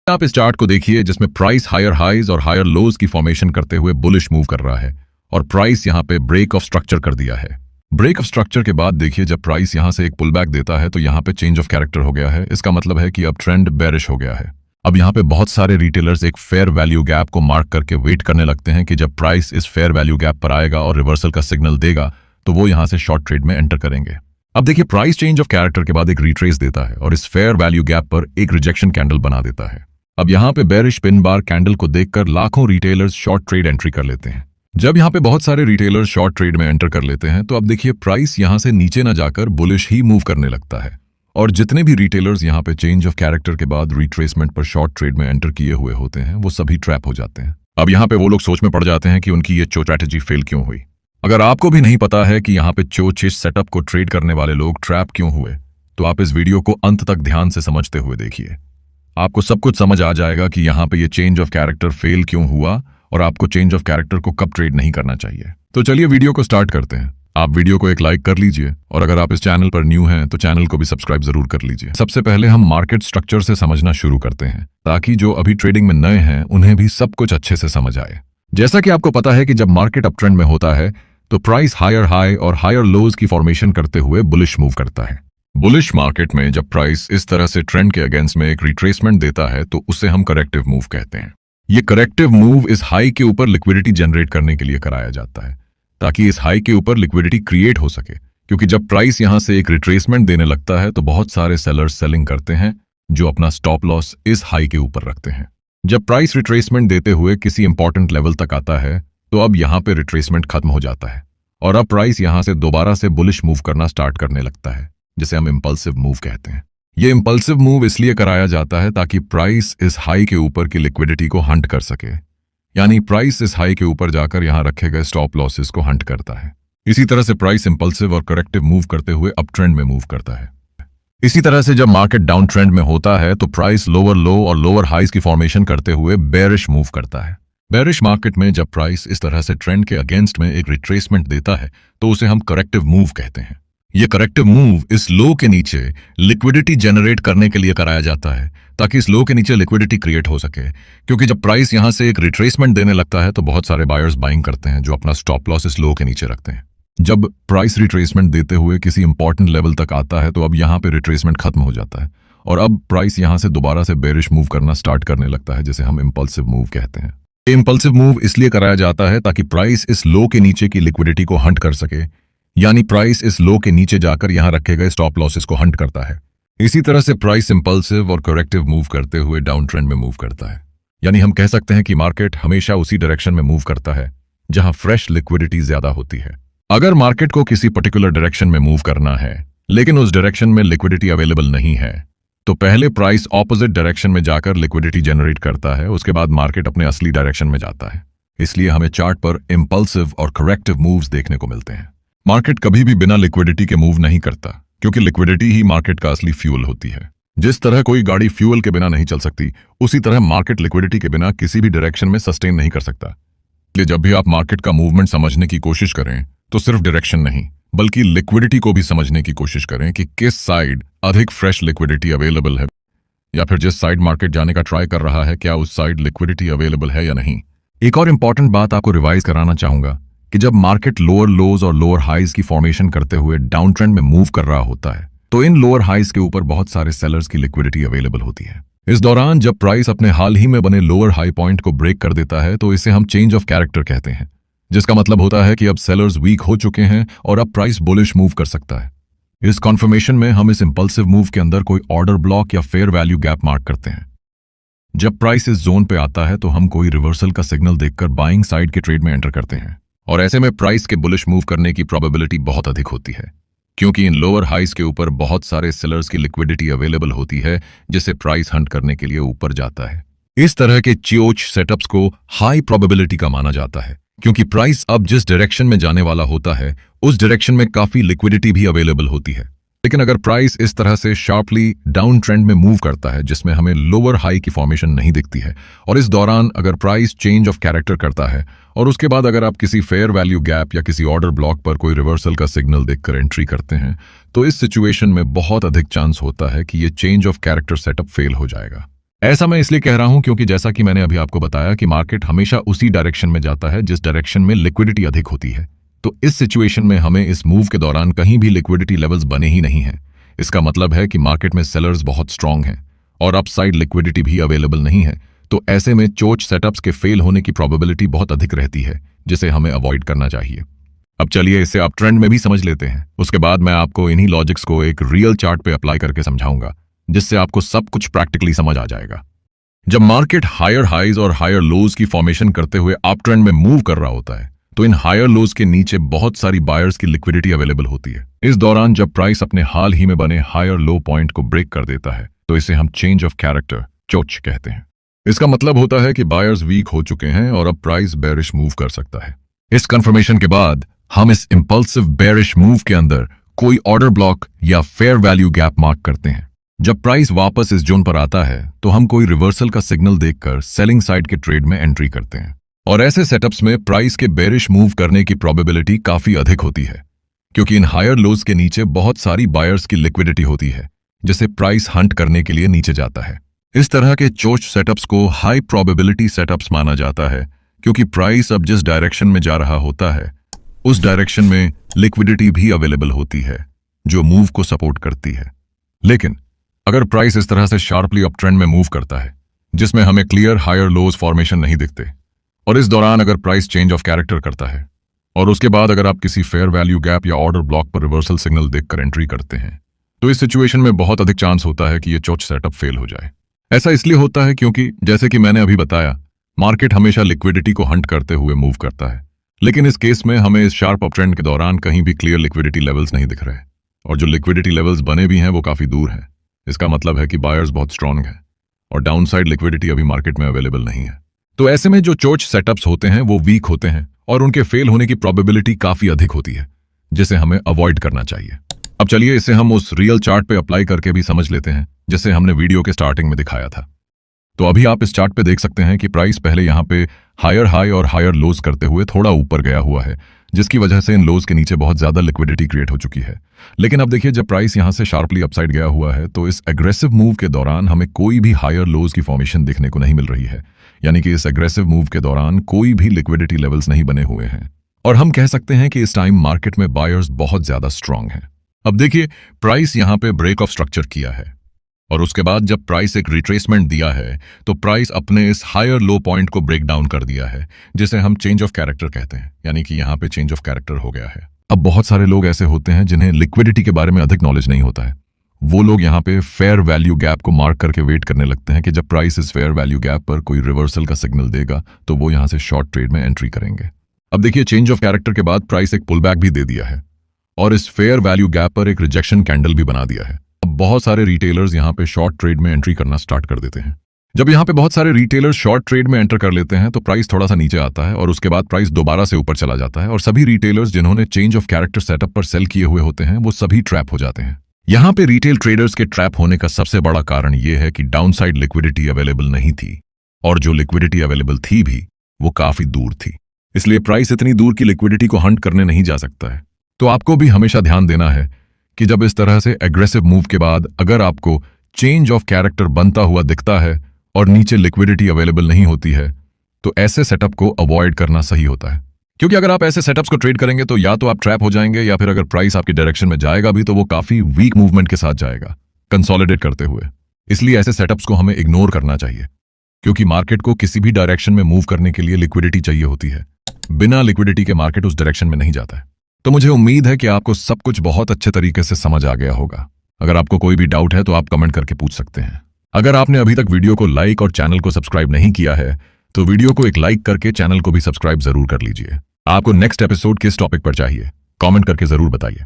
आप इस चार्ट को देखिए जिसमें प्राइस हायर हाइज और हायर लोज की फॉर्मेशन करते हुए बुलिश मूव कर रहा है और प्राइस यहां पे ब्रेक ऑफ स्ट्रक्चर कर दिया है। ब्रेक ऑफ स्ट्रक्चर के बाद देखिए जब प्राइस यहां से एक पुल बैक देता है तो यहां पे चेंज ऑफ कैरेक्टर हो गया है। इसका मतलब है कि अब ट्रेंड बेरिश हो गया है। अब यहां पे बहुत सारे रिटेलर्स एक फेयर वैल्यू गैप को मार्क करके वेट करने लगते हैं कि जब प्राइस इस फेयर वैल्यू गैप पर आएगा और रिवर्सल का सिग्नल देगा तो वो यहां से शॉर्ट ट्रेड में एंटर करेंगे। अब देखिए प्राइस चेंज ऑफ कैरेक्टर के बाद एक रिट्रेस देता है और इस फेयर वैल्यू गैप पर एक रिजेक्शन कैंडल बना देता है। अब यहां पे बेरिश पिन बार कैंडल को देखकर लाखों रिटेलर्स शॉर्ट ट्रेड एंट्री कर लेते हैं। जब यहां पे बहुत सारे रिटेलर्स शॉर्ट ट्रेड में एंटर कर लेते हैं तो अब देखिए प्राइस यहां से नीचे ना जाकर बुलिश ही मूव करने लगता है और जितने भी रिटेलर्स यहां पे चेंज ऑफ कैरेक्टर के बाद रिट्रेसमेंट पर शॉर्ट ट्रेड में एंटर किए हुए होते हैं वो सभी ट्रैप हो जाते हैं। अब यहां पे वो लोग सोच में पड़ जाते हैं कि उनकी ये चो स्ट्रैटेजी फेल क्यों हुई। अगर आपको भी नहीं पता है कि यहां पे चोचिश सेटअप को ट्रेड करने वाले लोग ट्रैप क्यों हुए तो आप इस वीडियो को अंत तक ध्यान से समझते हुए देखिए। आपको सब कुछ समझ आ जाएगा कि यहां पे ये चेंज ऑफ कैरेक्टर फेल क्यों हुआ और आपको चेंज ऑफ कैरेक्टर को कब ट्रेड नहीं करना चाहिए। तो चलिए वीडियो को स्टार्ट करते हैं। आप वीडियो को एक लाइक कर लीजिए और अगर आप इस चैनल पर न्यू हैं तो चैनल को भी सब्सक्राइब जरूर कर लीजिए। सबसे पहले हम मार्केट स्ट्रक्चर से समझना शुरू करते हैं ताकि जो अभी ट्रेडिंग में नए हैं उन्हें भी सब कुछ अच्छे से समझ आए। जैसा कि आपको पता है कि जब मार्केट अप ट्रेंड में होता है तो प्राइस हायर हाई और हायर लोज की फॉर्मेशन करते हुए बुलिश मूव करता है। बुलिश मार्केट में जब प्राइस इस तरह से ट्रेंड के अगेंस्ट में एक रिट्रेसमेंट देता है तो उसे हम करेक्टिव मूव कहते हैं। ये करेक्टिव मूव इस हाई के ऊपर लिक्विडिटी जनरेट करने के लिए कराया जाता है ताकि इस हाई के ऊपर लिक्विडिटी क्रिएट हो सके, क्योंकि जब प्राइस यहां से एक रिट्रेसमेंट देने लगता है तो बहुत सारे सेलर्स सेलिंग करते हैं जो अपना स्टॉप लॉस इस हाई के ऊपर रखते हैं। जब प्राइस रिट्रेसमेंट देते हुए किसी इंपॉर्टेंट लेवल तक आता है तो अब यहां पे रिट्रेसमेंट खत्म हो जाता है और अब प्राइस यहां से दोबारा से बुलिश मूव करना स्टार्ट करने लगता है, जिसे हम इंपल्सिव मूव कहते हैं। ये इंपल्सिव मूव इसलिए कराया जाता है ताकि प्राइस इस हाई के ऊपर की लिक्विडिटी को हंट कर सके, यानी प्राइस इस हाई के ऊपर जाकर यहां रखे गए स्टॉप लॉसेस को हंट करता है। इसी तरह से प्राइस इंपल्सिव और करेक्टिव मूव करते हुए अप ट्रेंड में मूव करता है। इसी तरह से जब मार्केट डाउन ट्रेंड में होता है तो प्राइस लोअर लो और लोअर हाइज की फॉर्मेशन करते हुए बेरिश मूव करता है। बेरिश मार्केट में जब प्राइस इस तरह से ट्रेंड के अगेंस्ट में एक रिट्रेसमेंट देता है तो उसे हम करेक्टिव मूव कहते हैं। ये करेक्टिव मूव इस लो के नीचे लिक्विडिटी जनरेट करने के लिए कराया जाता है ताकि इस लो के नीचे लिक्विडिटी क्रिएट हो सके, क्योंकि जब प्राइस यहां से एक रिट्रेसमेंट देने लगता है तो बहुत सारे बायर्स बाइंग करते हैं जो अपना स्टॉप लॉस इस लो के नीचे रखते हैं। जब प्राइस रिट्रेसमेंट देते हुए किसी इंपॉर्टेंट लेवल तक आता है तो अब यहां पे रिट्रेसमेंट खत्म हो जाता है और अब प्राइस यहां से दोबारा से बेरिश मूव करना स्टार्ट करने लगता है, जिसे हम इंपल्सिव मूव कहते हैं। इंपल्सिव मूव इसलिए कराया जाता है ताकि प्राइस इस लो के नीचे की लिक्विडिटी को हंट कर सके, यानी प्राइस इस लो के नीचे जाकर यहां रखे गए स्टॉप लॉसेस को हंट करता है। इसी तरह से प्राइस इंपल्सिव और करेक्टिव मूव करते हुए डाउन ट्रेंड में मूव करता है, यानी हम कह सकते हैं कि मार्केट हमेशा उसी डायरेक्शन में मूव करता है जहां फ्रेश लिक्विडिटी ज्यादा होती है। अगर मार्केट को किसी पर्टिकुलर डायरेक्शन में मूव करना है लेकिन उस डायरेक्शन में लिक्विडिटी अवेलेबल नहीं है तो पहले प्राइस ऑपोजिट डायरेक्शन में जाकर लिक्विडिटी जनरेट करता है, उसके बाद मार्केट अपने असली डायरेक्शन में जाता है। इसलिए हमें चार्ट पर इंपल्सिव और करेक्टिव मूव्स देखने को मिलते हैं। मार्केट कभी भी बिना लिक्विडिटी के मूव नहीं करता, क्योंकि लिक्विडिटी ही मार्केट का असली फ्यूल होती है। जिस तरह कोई गाड़ी फ्यूल के बिना नहीं चल सकती, उसी तरह मार्केट लिक्विडिटी के बिना किसी भी डायरेक्शन में सस्टेन नहीं कर सकता। इसलिए जब भी आप मार्केट का मूवमेंट समझने की कोशिश करें तो सिर्फ डायरेक्शन नहीं बल्कि लिक्विडिटी को भी समझने की कोशिश करें कि किस साइड अधिक फ्रेश लिक्विडिटी अवेलेबल है, या फिर जिस साइड मार्केट जाने का ट्राई कर रहा है क्या उस साइड लिक्विडिटी अवेलेबल है या नहीं। एक और इंपॉर्टेंट बात आपको रिवाइज कराना चाहूंगा कि जब मार्केट लोअर लोज और लोअर हाइज की फॉर्मेशन करते हुए डाउन ट्रेंड में मूव कर रहा होता है तो इन लोअर हाइज के ऊपर बहुत सारे सेलर्स की लिक्विडिटी अवेलेबल होती है। इस दौरान जब प्राइस अपने हाल ही में बने लोअर हाई पॉइंट को ब्रेक कर देता है तो इसे हम चेंज ऑफ कैरेक्टर कहते हैं, जिसका मतलब होता है कि अब सेलर्स वीक हो चुके हैं और अब प्राइस बुलिश मूव कर सकता है। इस कॉन्फर्मेशन में हम इस इंपल्सिव मूव के अंदर कोई ऑर्डर ब्लॉक या फेयर वैल्यू गैप मार्क करते हैं। जब प्राइस इस जोन पे आता है तो हम कोई रिवर्सल का सिग्नल देखकर बाइंग साइड के ट्रेड में एंटर करते हैं और ऐसे में प्राइस के बुलिश मूव करने की प्रोबेबिलिटी बहुत अधिक होती है, क्योंकि इन लोअर हाइज के ऊपर बहुत सारे सेलर्स की लिक्विडिटी अवेलेबल होती है जिसे प्राइस हंट करने के लिए ऊपर जाता है। इस तरह के चियोच सेटअप्स को हाई प्रोबेबिलिटी का माना जाता है, क्योंकि प्राइस अब जिस डायरेक्शन में जाने वाला होता है उस डायरेक्शन में काफी लिक्विडिटी भी अवेलेबल होती है। लेकिन अगर प्राइस इस तरह से शार्पली डाउन ट्रेंड में मूव करता है जिसमें हमें लोअर हाई की फॉर्मेशन नहीं दिखती है और इस दौरान अगर प्राइस चेंज ऑफ कैरेक्टर करता है और उसके बाद अगर आप किसी फेयर वैल्यू गैप या किसी ऑर्डर ब्लॉक पर कोई रिवर्सल का सिग्नल देखकर एंट्री करते हैं तो इस सिचुएशन में बहुत अधिक चांस होता है कि ये change of character setup fail हो जाएगा। ऐसा मैं इसलिए कह रहा हूं क्योंकि जैसा कि मैंने अभी आपको बताया कि मार्केट हमेशा उसी डायरेक्शन में जाता है जिस डायरेक्शन में लिक्विडिटी अधिक होती है। तो इस सिचुएशन में हमें इस मूव के दौरान कहीं भी लिक्विडिटी लेवल्स बने ही नहीं हैं। इसका मतलब है कि मार्केट में सेलर्स बहुत स्ट्रांग हैं और अपसाइड लिक्विडिटी भी अवेलेबल नहीं है। तो ऐसे में चोच सेटअप्स के फेल होने की प्रोबेबिलिटी बहुत अधिक रहती है, जिसे हमें अवॉइड करना चाहिए। अब चलिए इसे आप ट्रेंड में भी समझ लेते हैं। उसके बाद मैं आपको इन्हीं लॉजिक्स को एक रियल चार्ट पे अप्लाई करके समझाऊंगा, जिससे आपको सब कुछ प्रैक्टिकली समझ आ जाएगा। जब मार्केट हायर हाइज और हायर लोज की फॉर्मेशन करते हुए अप ट्रेंड में मूव कर रहा होता है, तो इन हायर लोज के नीचे बहुत सारी बायर्स की लिक्विडिटी अवेलेबल होती है। इस दौरान जब प्राइस अपने हाल ही में बने हायर लो पॉइंट को ब्रेक कर देता है, तो इसे हम चेंज ऑफ कैरेक्टर चोच कहते हैं। इसका मतलब होता है कि बायर्स वीक हो चुके हैं और अब प्राइस बेरिश मूव कर सकता है। इस कंफर्मेशन के बाद हम इस इंपल्सिव बेरिश मूव के अंदर कोई ऑर्डर ब्लॉक या फेयर वैल्यू गैप मार्क करते हैं। जब प्राइस वापस इस जोन पर आता है तो हम कोई रिवर्सल का सिग्नल देखकर सेलिंग साइड के ट्रेड में एंट्री करते हैं। और ऐसे सेटअप्स में प्राइस के बेरिश मूव करने की प्रोबेबिलिटी काफी अधिक होती है, क्योंकि इन हायर लोज के नीचे बहुत सारी बायर्स की लिक्विडिटी होती है, जिसे प्राइस हंट करने के लिए नीचे जाता है। इस तरह के चोच सेटअप्स को हाई प्रोबेबिलिटी सेटअप्स माना जाता है, क्योंकि प्राइस अब जिस डायरेक्शन में जा रहा होता है उस डायरेक्शन में लिक्विडिटी भी अवेलेबल होती है, जो मूव को सपोर्ट करती है। लेकिन अगर प्राइस इस तरह से शार्पली अप ट्रेंड में मूव करता है जिसमें हमें क्लियर हायर लोज फॉर्मेशन नहीं दिखते, और इस दौरान अगर प्राइस चेंज ऑफ कैरेक्टर करता है और उसके बाद अगर आप किसी फेयर वैल्यू गैप या ऑर्डर ब्लॉक पर रिवर्सल सिग्नल देखकर एंट्री करते हैं, तो इस सिचुएशन में बहुत अधिक चांस होता है कि यह चोच सेटअप फेल हो जाए। ऐसा इसलिए होता है क्योंकि जैसे कि मैंने अभी बताया, मार्केट हमेशा लिक्विडिटी को हंट करते हुए मूव करता है, लेकिन इस केस में हमें इस शार्प अप ट्रेंड के दौरान कहीं भी क्लियर लिक्विडिटी लेवल्स नहीं दिख रहे, और जो लिक्विडिटी लेवल्स बने भी हैं वो काफी दूर हैं। इसका मतलब है कि बायर्स बहुत स्ट्रांग हैं और डाउनसाइड लिक्विडिटी अभी मार्केट में अवेलेबल नहीं है। तो ऐसे में जो चोच सेटअप्स होते हैं वो वीक होते हैं और उनके फेल होने की प्रोबेबिलिटी काफी अधिक होती है, जिसे हमें अवॉइड करना चाहिए। अब चलिए इसे हम उस रियल चार्ट पे अप्लाई करके भी समझ लेते हैं, जिसे हमने वीडियो के स्टार्टिंग में दिखाया था। तो अभी आप इस चार्ट पे देख सकते हैं कि प्राइस पहले यहाँ पे हायर हाई और हायर लोज करते हुए थोड़ा ऊपर गया हुआ है, जिसकी वजह से इन लोज के नीचे बहुत ज्यादा लिक्विडिटी क्रिएट हो चुकी है। लेकिन अब देखिए, जब प्राइस यहाँ से शार्पली अपसाइड गया हुआ है तो इस एग्रेसिव मूव के दौरान हमें कोई भी हायर लोज की फॉर्मेशन देखने को नहीं मिल रही है, यानी कि इस एग्रेसिव मूव के दौरान कोई भी लिक्विडिटी लेवल्स नहीं बने हुए हैं, और हम कह सकते हैं कि इस टाइम मार्केट में बायर्स बहुत ज्यादा स्ट्रांग हैं। अब देखिए, प्राइस यहाँ पे ब्रेक ऑफ स्ट्रक्चर किया है और उसके बाद जब प्राइस एक रिट्रेसमेंट दिया है तो प्राइस अपने इस हायर लो पॉइंट को ब्रेक डाउन कर दिया है, जिसे हम चेंज ऑफ कैरेक्टर कहते हैं, यानी कि यहाँ पे चेंज ऑफ कैरेक्टर हो गया है। अब बहुत सारे लोग ऐसे होते हैं जिन्हें लिक्विडिटी के बारे में अधिक नॉलेज नहीं होता है। वो लोग यहाँ पे फेयर वैल्यू गैप को मार्क करके वेट करने लगते हैं कि जब प्राइस इस फेयर वैल्यू गैप पर कोई रिवर्सल का सिग्नल देगा तो वो यहाँ से शॉर्ट ट्रेड में एंट्री करेंगे। अब देखिए, चेंज ऑफ कैरेक्टर के बाद प्राइस एक पुल बैक भी दे दिया है और इस फेयर वैल्यू गैप पर एक रिजेक्शन कैंडल भी बना दिया है। अब बहुत सारे रिटेलर्स यहाँ पे शॉर्ट ट्रेड में एंट्री करना स्टार्ट कर देते हैं। जब यहाँ पे बहुत सारे रिटेलर्स शॉर्ट ट्रेड में एंटर कर लेते हैं तो प्राइस थोड़ा सा नीचे आता है और उसके बाद प्राइस दोबारा से ऊपर चला जाता है, और सभी रिटेलर्स जिन्होंने चेंज ऑफ कैरेक्टर सेटअप पर सेल किए हुए होते हैं वो सभी ट्रैप हो जाते हैं। यहाँ पे रिटेल ट्रेडर्स के ट्रैप होने का सबसे बड़ा कारण यह है कि डाउनसाइड लिक्विडिटी अवेलेबल नहीं थी, और जो लिक्विडिटी अवेलेबल थी भी वो काफी दूर थी, इसलिए प्राइस इतनी दूर की लिक्विडिटी को हंट करने नहीं जा सकता है। तो आपको भी हमेशा ध्यान देना है कि जब इस तरह से एग्रेसिव मूव के बाद अगर आपको चेंज ऑफ कैरेक्टर बनता हुआ दिखता है और नीचे लिक्विडिटी अवेलेबल नहीं होती है, तो ऐसे सेटअप को अवॉइड करना सही होता है, क्योंकि अगर आप ऐसे सेटअप्स को ट्रेड करेंगे तो या तो आप ट्रैप हो जाएंगे, या फिर अगर प्राइस आपकी डायरेक्शन में जाएगा भी तो वो काफी वीक मूवमेंट के साथ जाएगा, कंसोलिडेट करते हुए। इसलिए ऐसे सेटअप्स को हमें इग्नोर करना चाहिए, क्योंकि मार्केट को किसी भी डायरेक्शन में मूव करने के लिए लिक्विडिटी चाहिए होती है। बिना लिक्विडिटी के मार्केट उस डायरेक्शन में नहीं जाता है। तो मुझे उम्मीद है कि आपको सब कुछ बहुत अच्छे तरीके से समझ आ गया होगा। अगर आपको कोई भी डाउट है तो आप कमेंट करके पूछ सकते हैं। अगर आपने अभी तक वीडियो को लाइक और चैनल को सब्सक्राइब नहीं किया है तो वीडियो को एक लाइक करके चैनल को भी सब्सक्राइब जरूर कर लीजिए। आपको नेक्स्ट एपिसोड किस टॉपिक पर चाहिए कमेंट करके जरूर बताइए।